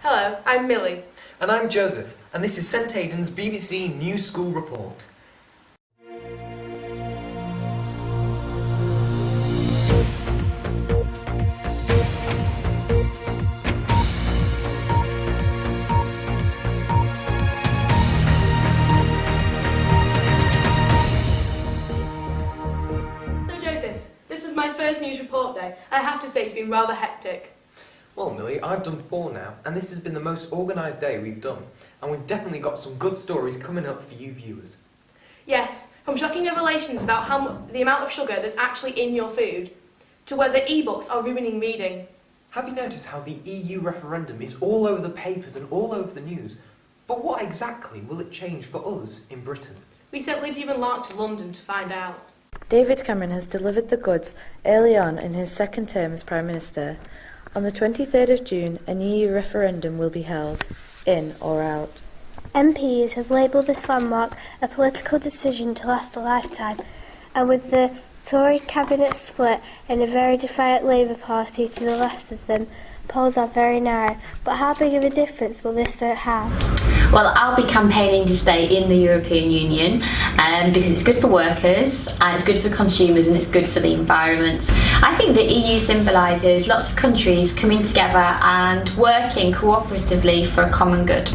Hello, I'm Millie. And I'm Joseph, and this is St Aidan's BBC New School Report. So Joseph, this was my first news report day. I have to say it's been rather hectic. Well, Millie, I've done 4 now, and this has been the most organised day we've done. And we've definitely got some good stories coming up for you viewers. Yes, from shocking revelations about the amount of sugar that's actually in your food, to whether e-books are ruining reading. Have you noticed how the EU referendum is all over the papers and all over the news? But what exactly will it change for us in Britain? We sent Lydia and Lark to London to find out. David Cameron has delivered the goods early on in his second term as Prime Minister. On the 23rd of June, an EU referendum will be held, in or out. MPs have labelled this landmark a political decision to last a lifetime, and with the Tory cabinet split and a very defiant Labour Party to the left of them, polls are very narrow. But how big of a difference will this vote have? Well, I'll be campaigning to stay in the European Union because it's good for workers, and it's good for consumers, and it's good for the environment. I think the EU symbolises lots of countries coming together and working cooperatively for a common good.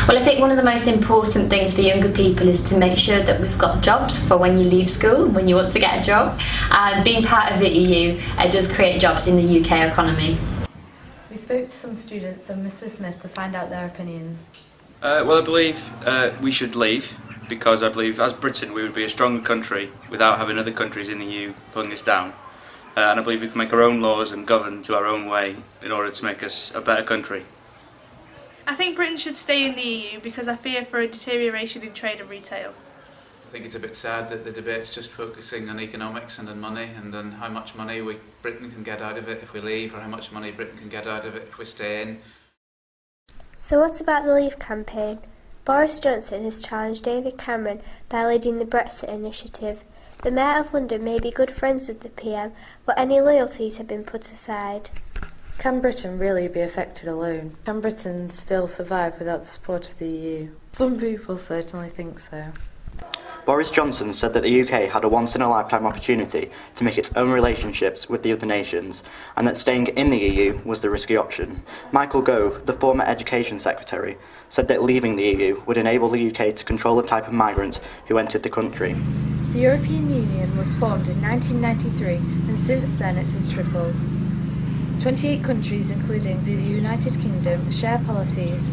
Well, I think one of the most important things for younger people is to make sure that we've got jobs for when you leave school, when you want to get a job, and being part of the EU does create jobs in the UK economy. We spoke to some students and Mr. Smith to find out their opinions. Well, I believe we should leave, because I believe as Britain we would be a stronger country without having other countries in the EU pulling us down. And I believe we can make our own laws and govern to our own way in order to make us a better country. I think Britain should stay in the EU because I fear for a deterioration in trade and retail. I think it's a bit sad that the debate's just focusing on economics and on money and on how much money Britain can get out of it if we leave, or how much money Britain can get out of it if we stay in. So what about the Leave campaign? Boris Johnson has challenged David Cameron by leading the Brexit initiative. The Mayor of London may be good friends with the PM, but any loyalties have been put aside. Can Britain really be affected alone? Can Britain still survive without the support of the EU? Some people certainly think so. Boris Johnson said that the UK had a once-in-a-lifetime opportunity to make its own relationships with the other nations, and that staying in the EU was the risky option. Michael Gove, the former Education Secretary, said that leaving the EU would enable the UK to control the type of migrant who entered the country. The European Union was formed in 1993, and since then it has tripled. 28 countries, including the United Kingdom, share policies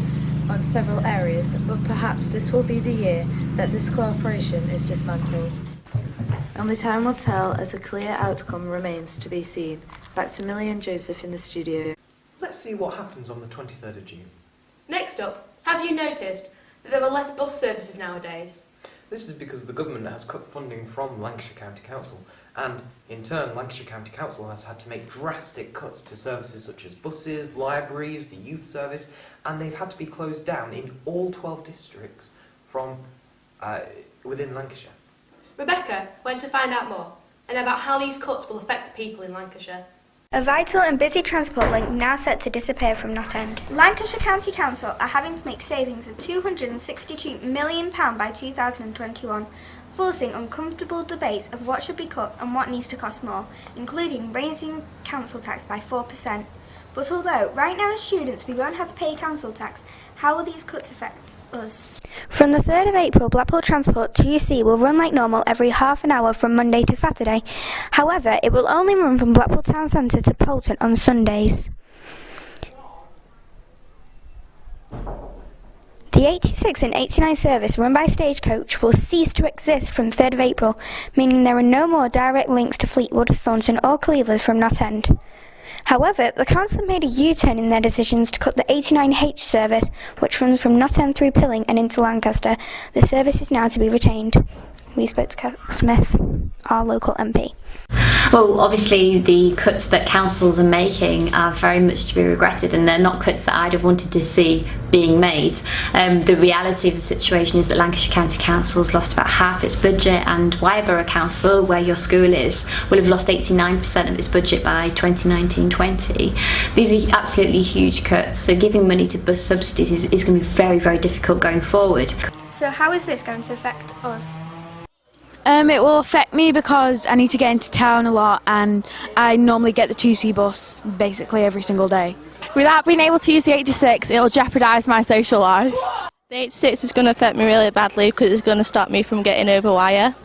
on several areas, but perhaps this will be the year that this cooperation is dismantled. Only time will tell, as a clear outcome remains to be seen. Back to Millie and Joseph in the studio. Let's see what happens on the 23rd of June. Next up, have you noticed that there are less bus services nowadays? This is because the government has cut funding from Lancashire County Council, and in turn Lancashire County Council has had to make drastic cuts to services such as buses, libraries, the youth service, and they've had to be closed down in all 12 districts from within Lancashire. Rebecca went to find out more, and about how these cuts will affect the people in Lancashire. A vital and busy transport link now set to disappear from Knott End. Lancashire County Council are having to make savings of £262 million by 2021, forcing uncomfortable debates of what should be cut and what needs to cost more, including raising council tax by 4%. But although right now as students we won't have to pay council tax, how will these cuts affect us? From the 3rd of April, Blackpool Transport 2C will run like normal every half an hour from Monday to Saturday. However, it will only run from Blackpool Town Centre to Poulton on Sundays. The 86 and 89 service run by Stagecoach will cease to exist from 3rd of April, meaning there are no more direct links to Fleetwood, Thornton or Cleavers from Knott End. However, the council made a U-turn in their decisions to cut the 89H service, which runs from Knott End through Pilling and into Lancaster. The service is now to be retained. we spoke to Kat Smith, our local MP. Well, obviously the cuts that councils are making are very much to be regretted, and they're not cuts that I'd have wanted to see being made. The reality of the situation is that Lancashire County Council's lost about half its budget, and Wyreborough Council, where your school is, will have lost 89% of its budget by 2019-20. These are absolutely huge cuts, so giving money to bus subsidies is going to be very, very difficult going forward. So how is this going to affect us? It will affect me because I need to get into town a lot, and I normally get the 2C bus basically every single day. Without being able to use the 86, it'll jeopardise my social life. The 86 is going to affect me really badly because it's going to stop me from getting over wire.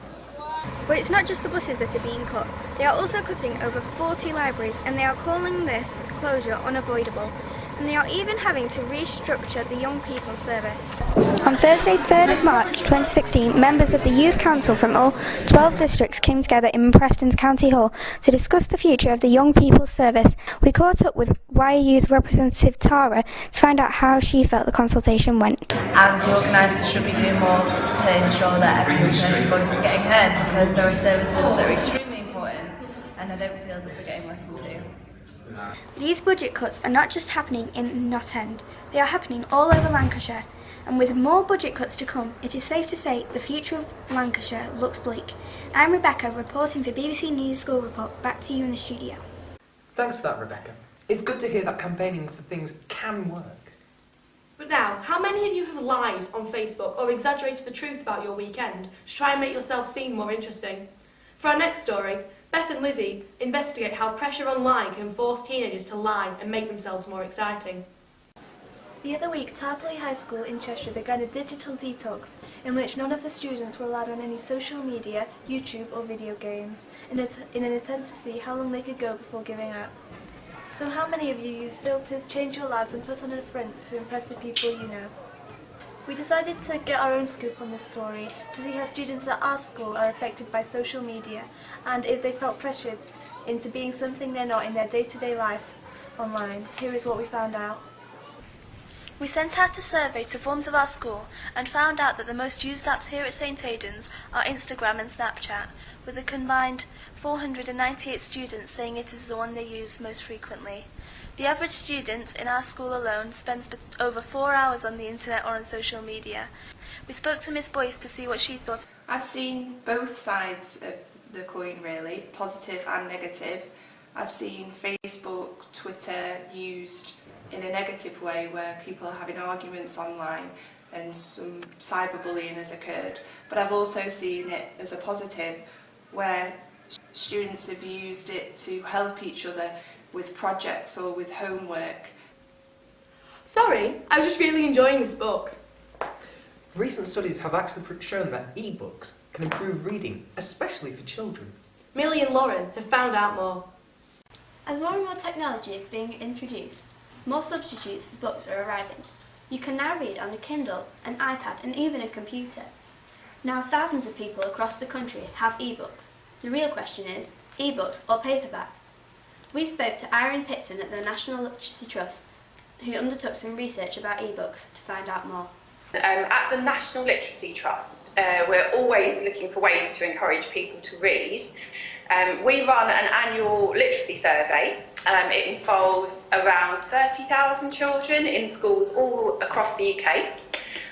But it's not just the buses that are being cut. They are also cutting over 40 libraries, and they are calling this closure unavoidable. And they are even having to restructure the Young People Service. On Thursday, 3rd of March 2016, members of the Youth Council from all 12 districts came together in Preston's County Hall to discuss the future of the Young People Service. We caught up with Wire Youth representative Tara to find out how she felt the consultation went. And the organisers should be doing more to ensure that everyone's voice is getting heard, because there are services that are extremely important, and I don't feel as if we're getting listened to. These budget cuts are not just happening in Knott End, they are happening all over Lancashire. And with more budget cuts to come, it is safe to say the future of Lancashire looks bleak. I'm Rebecca, reporting for BBC News School Report. Back to you in the studio. Thanks for that, Rebecca. It's good to hear that campaigning for things can work. But now, how many of you have lied on Facebook or exaggerated the truth about your weekend to try and make yourself seem more interesting? For our next story, Beth and Lizzie investigate how pressure online can force teenagers to lie and make themselves more exciting. The other week, Tarpley High School in Cheshire began a digital detox in which none of the students were allowed on any social media, YouTube or video games, in an attempt to see how long they could go before giving up. So how many of you use filters, change your lives and put on a front to impress the people you know? We decided to get our own scoop on this story to see how students at our school are affected by social media and if they felt pressured into being something they're not in their day-to-day life online. Here is what we found out. We sent out a survey to forms of our school and found out that the most used apps here at St Aidan's are Instagram and Snapchat, with a combined 498 students saying it is the one they use most frequently. The average student in our school alone spends over 4 hours on the internet or on social media. We spoke to Miss Boyce to see what she thought. I've seen both sides of the coin really, positive and negative. I've seen Facebook, Twitter used in a negative way where people are having arguments online and some cyberbullying has occurred. But I've also seen it as a positive where students have used it to help each other with projects or with homework. Sorry, I was just really enjoying this book. Recent studies have actually shown that e-books can improve reading, especially for children. Millie and Lauren have found out more. As more and more technology is being introduced, more substitutes for books are arriving. You can now read on a Kindle, an iPad and even a computer. Now thousands of people across the country have e-books. The real question is, e-books or paperbacks? We spoke to Irene Pitton at the National Literacy Trust, who undertook some research about e-books to find out more. At the National Literacy Trust, we're always looking for ways to encourage people to read. We run an annual literacy survey. It involves around 30,000 children in schools all across the UK.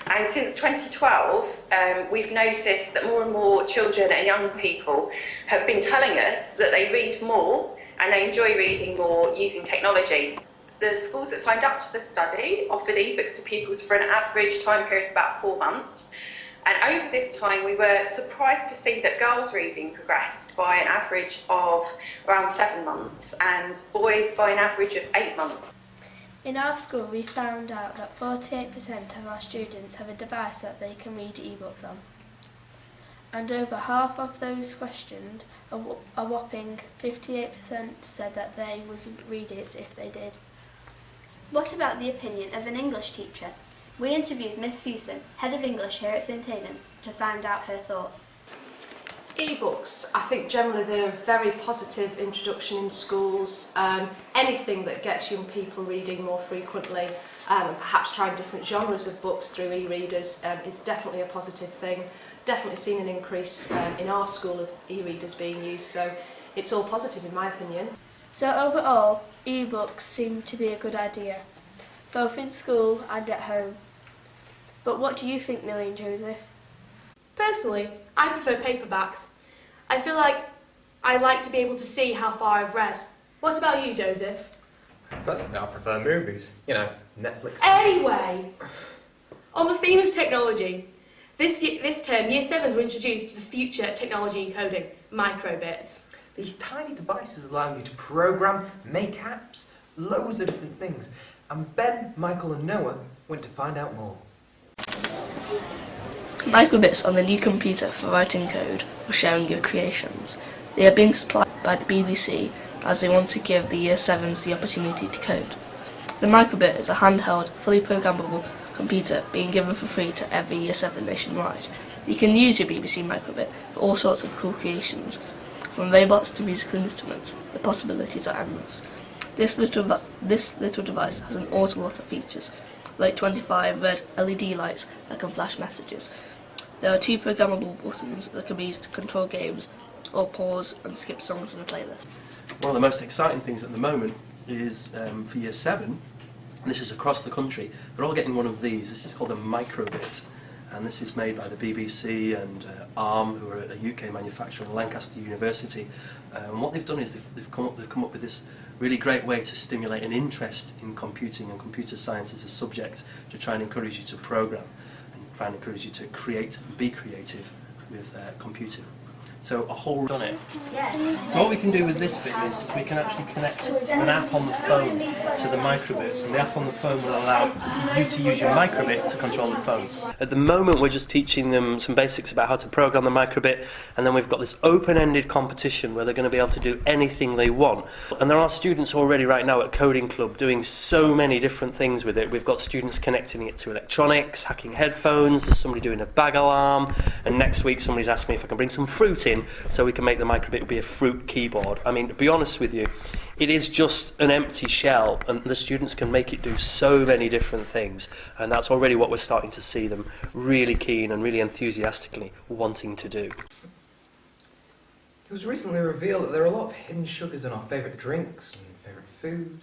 And since 2012, we've noticed that more and more children and young people have been telling us that they read more and they enjoy reading more using technology. The schools that signed up to the study offered ebooks to pupils for an average time period of about 4 months. And over this time, we were surprised to see that girls' reading progressed by an average of around 7 months and boys by an average of 8 months. In our school, we found out that 48% of our students have a device that they can read ebooks on. And over half of those questioned, a whopping 58% said that they wouldn't read it if they did. What about the opinion of an English teacher? We interviewed Miss Fuson, Head of English here at St Aidan's, to find out her thoughts. E-books, I think generally they're a very positive introduction in schools. Anything that gets young people reading more frequently and perhaps trying different genres of books through e-readers is definitely a positive thing. Definitely seen an increase in our school of e-readers being used, so it's all positive in my opinion. So overall, e-books seem to be a good idea, both in school and at home. But what do you think, Millie and Joseph? Personally, I prefer paperbacks. I feel like I like to be able to see how far I've read. What about you, Joseph? Personally, I prefer movies. You know, Netflix. Anyway, on the theme of technology, this term, Year 7s were introduced to the future technology coding, microbits. These tiny devices allow you to program, make apps, loads of different things. And Ben, Michael and Noah went to find out more. Microbits are the new computer for writing code or sharing your creations. They are being supplied by the BBC as they want to give the Year 7s the opportunity to code. The microbit is a handheld, fully programmable computer being given for free to every Year 7 nationwide. You can use your BBC microbit for all sorts of cool creations. From robots to musical instruments, the possibilities are endless. This little device has an awful lot of features, like 25 red LED lights that can flash messages. There are 2 programmable buttons that can be used to control games or pause and skip songs in a playlist. One of the most exciting things at the moment is for Year 7, and this is across the country, they're all getting one of these. This is called a microbit, and this is made by the BBC and ARM, who are a UK manufacturer, and Lancaster University. And what they've done is they've come up with this really great way to stimulate an interest in computing and computer science as a subject, to try and encourage you to program and try and encourage you to create and be creative with computing. So a whole done it. So what we can do with this bit is we can actually connect an app on the phone to the microbit, and the app on the phone will allow you to use your microbit to control the phone. At the moment we're just teaching them some basics about how to program the microbit, and then we've got this open-ended competition where they're going to be able to do anything they want. And there are students already right now at Coding Club doing so many different things with it. We've got students connecting it to electronics, hacking headphones, there's somebody doing a bag alarm, and next week somebody's asked me if I can bring some fruit in so we can make the microbit be a fruit keyboard. I mean, to be honest with you, it is just an empty shell, and the students can make it do so many different things, and that's already what we're starting to see them really keen and really enthusiastically wanting to do. It was recently revealed that there are a lot of hidden sugars in our favourite drinks and favourite food.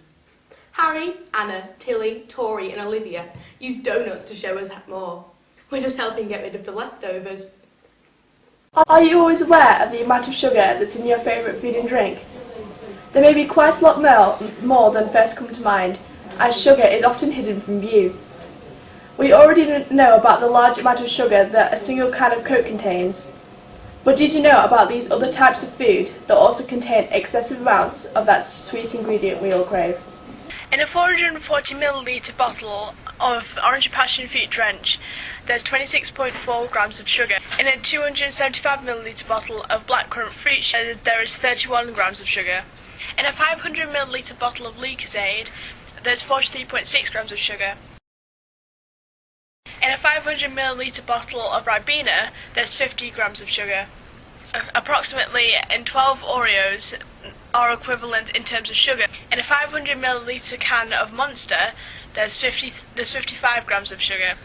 Harry, Anna, Tilly, Tori and Olivia use donuts to show us more. We're just helping get rid of the leftovers. Are you always aware of the amount of sugar that's in your favourite food and drink? There may be quite a lot more than first come to mind, as sugar is often hidden from view. We already know about the large amount of sugar that a single can of Coke contains. But did you know about these other types of food that also contain excessive amounts of that sweet ingredient we all crave? In a 440 millilitre bottle of orange passion fruit drench, there's 26.4 grams of sugar. In a 275 millilitre bottle of blackcurrant fruit, there is 31 grams of sugar. In a 500 millilitre bottle of Lucozade, there's 43.6 grams of sugar. In a 500 millilitre bottle of Ribena, there's 50 grams of sugar. Approximately in 12 Oreos are equivalent in terms of sugar. In a 500 millilitre can of Monster, there's 55 grams of sugar.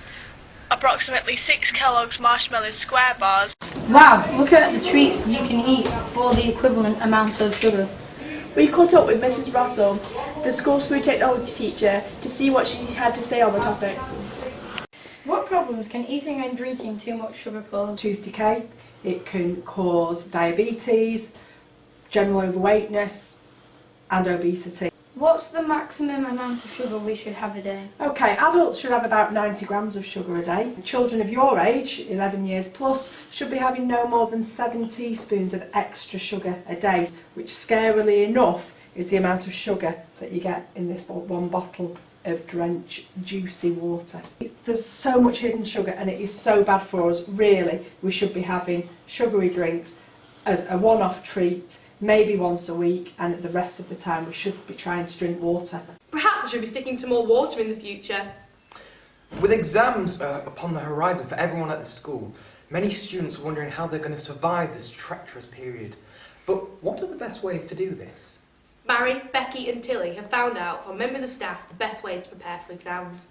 Approximately 6 Kellogg's Marshmallow Square bars. Wow, look at the treats you can eat for the equivalent amount of sugar. We caught up with Mrs. Russell, the school's food technology teacher, to see what she had to say on the topic. What problems can eating and drinking too much sugar cause? Tooth decay, it can cause diabetes, general overweightness and obesity. What's the maximum amount of sugar we should have a day? Okay, adults should have about 90 grams of sugar a day. Children of your age, 11 years plus, should be having no more than 7 teaspoons of extra sugar a day, which scarily enough is the amount of sugar that you get in this one bottle of Drench juicy water. There's so much hidden sugar and it is so bad for us. Really, we should be having sugary drinks as a one-off treat, maybe once a week, and the rest of the time we should be trying to drink water. Perhaps I should be sticking to more water in the future. With exams upon the horizon for everyone at the school, many students are wondering how they're going to survive this treacherous period. But what are the best ways to do this? Barry, Becky and Tilly have found out from members of staff the best ways to prepare for exams.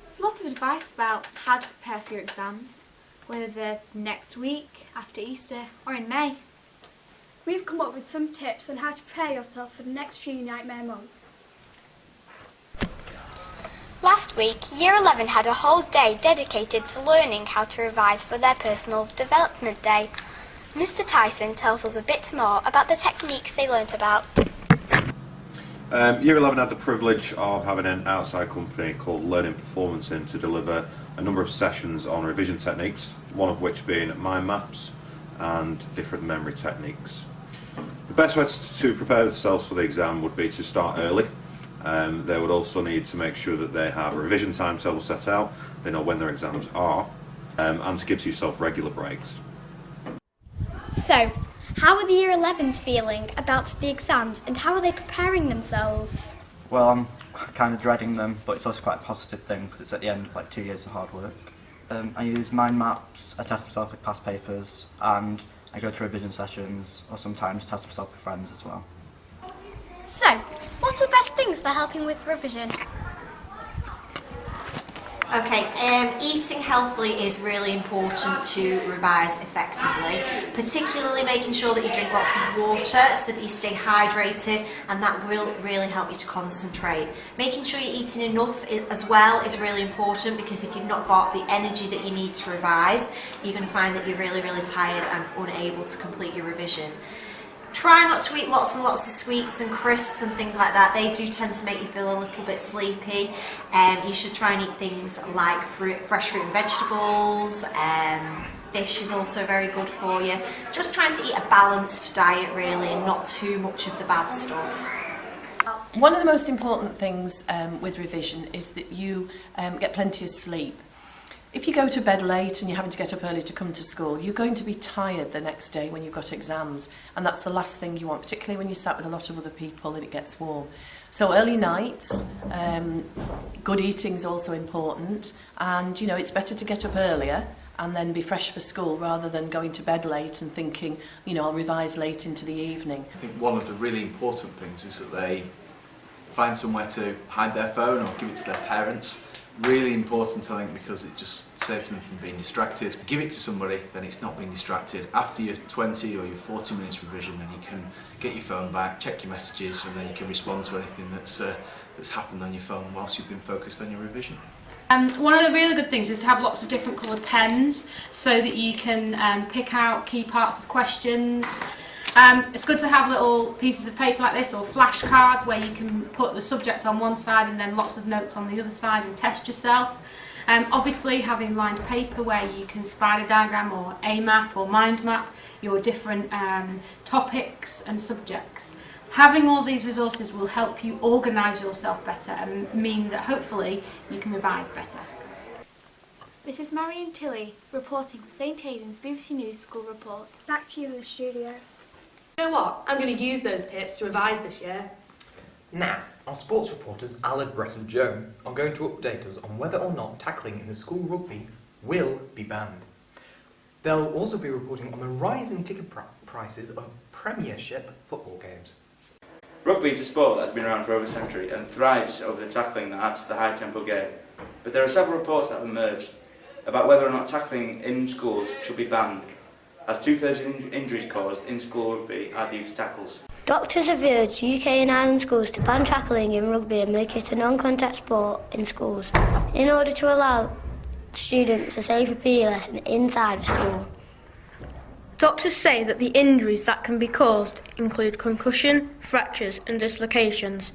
There's a lot of advice about how to prepare for your exams, whether they're next week, after Easter or in May. We've come up with some tips on how to prepare yourself for the next few nightmare months. Last week, Year 11 had a whole day dedicated to learning how to revise for their personal development day. Mr. Tyson tells us a bit more about the techniques they learnt about. Year 11 had the privilege of having an outside company called Learning Performance in to deliver a number of sessions on revision techniques, one of which being mind maps and different memory techniques. The best way to prepare themselves for the exam would be to start early. They would also need to make sure that they have a revision timetable set out, they know when their exams are, and to give yourself regular breaks. So, how are the Year 11s feeling about the exams and how are they preparing themselves? Well, I'm kind of dreading them, but it's also quite a positive thing because it's at the end of like 2 years of hard work. I use mind maps, I test myself with past papers, and I go to revision sessions, or sometimes test myself with friends as well. So, what are the best things for helping with revision? Okay, eating healthily is really important to revise effectively, particularly making sure that you drink lots of water so that you stay hydrated, and that will really help you to concentrate. Making sure you're eating enough as well is really important, because if you've not got the energy that you need to revise, you're going to find that you're really, really tired and unable to complete your revision. Try not to eat lots and lots of sweets and crisps and things like that. They do tend to make you feel a little bit sleepy. You should try and eat things like fresh fruit and vegetables. Fish is also very good for you. Just trying to eat a balanced diet really, and not too much of the bad stuff. One of the most important things with revision is that you get plenty of sleep. If you go to bed late and you're having to get up early to come to school, you're going to be tired the next day when you've got exams, and that's the last thing you want, particularly when you're sat with a lot of other people and it gets warm. So early nights, good eating is also important, and it's better to get up earlier and then be fresh for school rather than going to bed late and thinking, I'll revise late into the evening. I think one of the really important things is that they find somewhere to hide their phone or give it to their parents. Really important, I think, because it just saves them from being distracted. Give it to somebody, then it's not being distracted. After your 20 or your 40 minutes revision, then you can get your phone back, check your messages, and then you can respond to anything that's happened on your phone whilst you've been focused on your revision. One of the really good things is to have lots of different coloured pens so that you can pick out key parts of questions. It's good to have little pieces of paper like this, or flashcards where you can put the subject on one side and then lots of notes on the other side and test yourself. Obviously having lined paper where you can spider diagram or a map or mind map your different topics and subjects. Having all these resources will help you organise yourself better and mean that hopefully you can revise better. This is Marion Tilley reporting for St Aidan's BBC News School Report. Back to you in the studio. You know what? I'm going to use those tips to revise this year. Now, our sports reporters Aled, Brett and Joan are going to update us on whether or not tackling in the school rugby will be banned. They'll also be reporting on the rising ticket prices of Premiership football games. Rugby is a sport that has been around for over a century and thrives over the tackling that adds to the high-tempo game. But there are several reports that have emerged about whether or not tackling in schools should be banned, as 2/3 of injuries caused in school rugby are due to tackles. Doctors have urged UK and Ireland schools to ban tackling in rugby and make it a non-contact sport in schools, in order to allow students a safer PE lesson inside school. Doctors say that the injuries that can be caused include concussion, fractures and dislocations,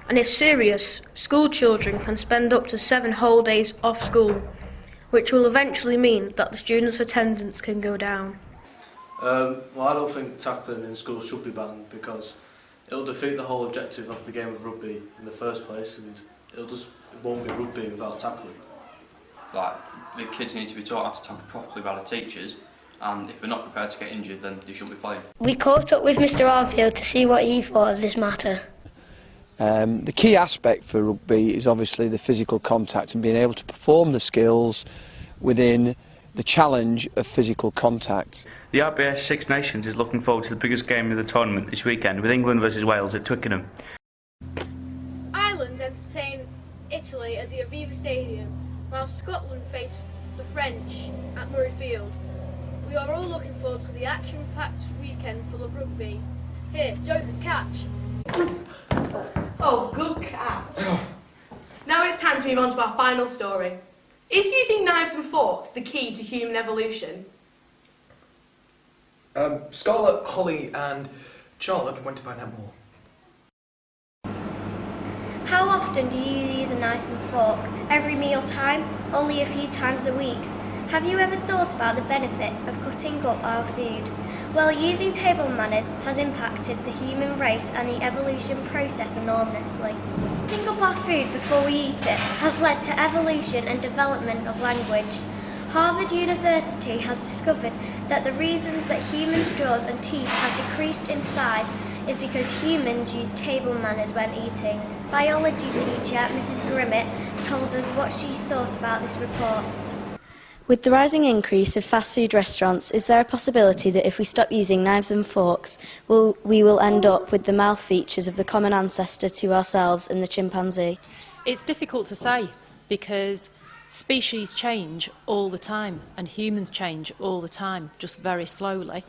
and if serious, school children can spend up to 7 whole days off school, which will eventually mean that the students' attendance can go down. Well, I don't think tackling in schools should be banned because it'll defeat the whole objective of the game of rugby in the first place, and it won't be rugby without tackling. Like, the kids need to be taught how to tackle properly by the teachers, and if they're not prepared to get injured, then they shouldn't be playing. We caught up with Mr Arfield to see what he thought of this matter. The key aspect for rugby is obviously the physical contact and being able to perform the skills within the challenge of physical contact. The RBS Six Nations is looking forward to the biggest game of the tournament this weekend with England versus Wales at Twickenham. Ireland entertain Italy at the Aviva Stadium, while Scotland face the French at Murrayfield. We are all looking forward to the action-packed weekend full of rugby. Here, Joseph, catch. Oh, good catch. Now it's time to move on to our final story. Is using knives and forks the key to human evolution? Scarlett, Holly and Charlotte went to find out more. How often do you use a knife and fork? Every meal time? Only a few times a week? Have you ever thought about the benefits of cutting up our food? Well, using table manners has impacted the human race and the evolution process enormously. Cutting up our food before we eat it has led to evolution and development of language. Harvard University has discovered that the reasons that human jaws and teeth have decreased in size is because humans use table manners when eating. Biology teacher Mrs. Grimmett told us what she thought about this report. With the rising increase of fast food restaurants, is there a possibility that if we stop using knives and forks, we will end up with the mouth features of the common ancestor to ourselves and the chimpanzee? It's difficult to say because species change all the time and humans change all the time, just very slowly.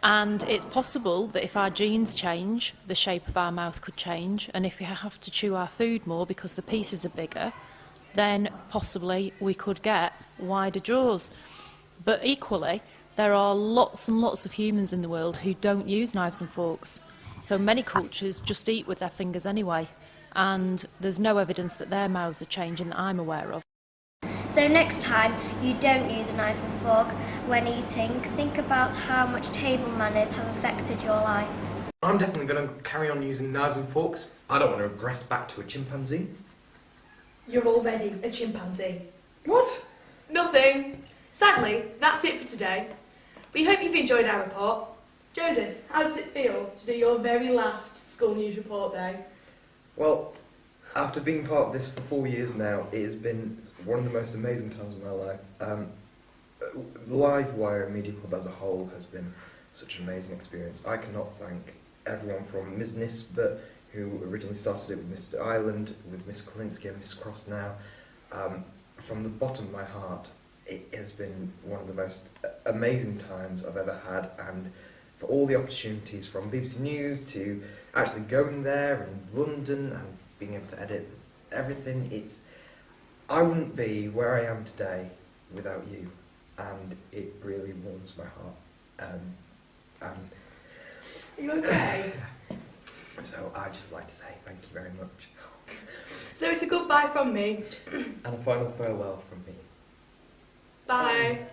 And it's possible that if our genes change, the shape of our mouth could change, and if we have to chew our food more because the pieces are bigger, then possibly we could get wider jaws. But equally, there are lots and lots of humans in the world who don't use knives and forks. So many cultures just eat with their fingers anyway, and there's no evidence that their mouths are changing that I'm aware of. So next time you don't use a knife and fork when eating, think about how much table manners have affected your life. I'm definitely going to carry on using knives and forks. I don't want to regress back to a chimpanzee. You're already a chimpanzee. What? Nothing. Sadly, that's it for today. We hope you've enjoyed our report. Joseph, how does it feel to do your very last school news report day? Well, after being part of this for 4 years now, it has been one of the most amazing times of my life. Livewire Media Club as a whole has been such an amazing experience. I cannot thank everyone from Ms Nisbet, who originally started it with Mr Ireland, with Miss Kolinsky and Miss Cross now. From the bottom of my heart, it has been one of the most amazing times I've ever had, and for all the opportunities from BBC News to actually going there in London and being able to edit everything, I wouldn't be where I am today without you, and it really warms my heart. Are you okay? So I'd just like to say thank you very much. So it's a goodbye from me. And a final farewell from me. Bye.